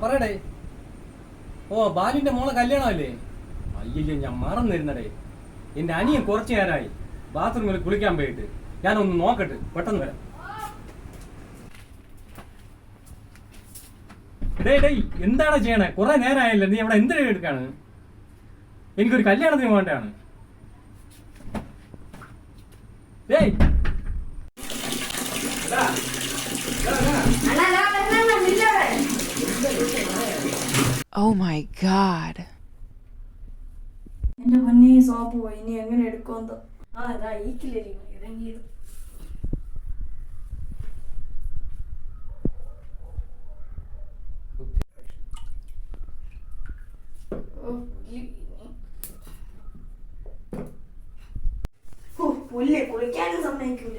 പറയടേ. ഓ ബാലിന്റെ മോളെ കല്യാണമല്ലേ? അയ്യോ ഞാൻ മറന്നിരുന്നടേ. എന്റെ അനിയൻ കുറച്ചു നേരമായി ബാത്റൂമിൽ കുളിക്കാൻ പോയിട്ട്. ഞാനൊന്ന് നോക്കട്ടെ, പെട്ടെന്ന് വരാം. എന്താണ് ചെയ്യണേ? കുറെ നേരമായല്ലോ, നീ അവിടെ എന്തിനാ എടുക്കാണ്? എനിക്കൊരു കല്യാണത്തിന് വേണ്ടാണ്. Oh my god. എന്റെ പൊന്നേ സോപ്പ് പോയി, ഇനി എങ്ങനെ എടുക്കുമെന്തോ. അതാ ഈക്കിലിരിക്കും ഇറങ്ങിയത്. പുല്ല് കുളിക്കാനും സമ്മതിക്കൂല.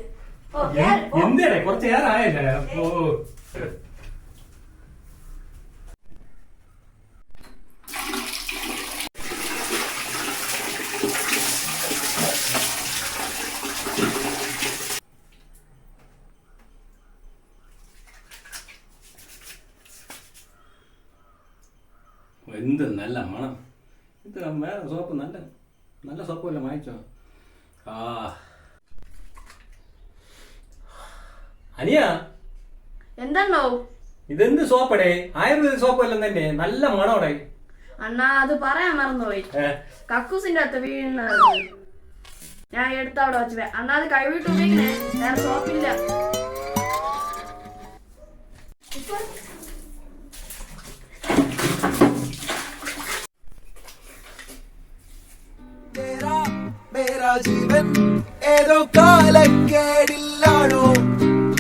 എന്തേ കുറച്ച് നേരമായല്ലേ? ഓ എന്ത് നല്ല മണം. ഇത് വേറെ സോപ്പ്, നല്ല നല്ല സോപ്പ് വല്ല വാങ്ങിച്ചോ? അനിയ എന്താണോ ഇതെന്ത് സോപ്പടേ? ആയുർവേദ സോപ്പ് എല്ലാം തന്നെ, നല്ല മണോടെ. അണ്ണാ അത് പറയാൻ മറന്നുപോയി. കക്കൂസിന്റെ അകത്ത് വീണ ഞാൻ എടുത്ത് അവിടെ വെച്ച്. അണ്ണാ അത് കഴുകിട്ട് ഉപയോഗിക്കണേ, വേറെ സോപ്പില്ല. मेरा जीवन ഏതോ കാലക്കേടില്ലാണോ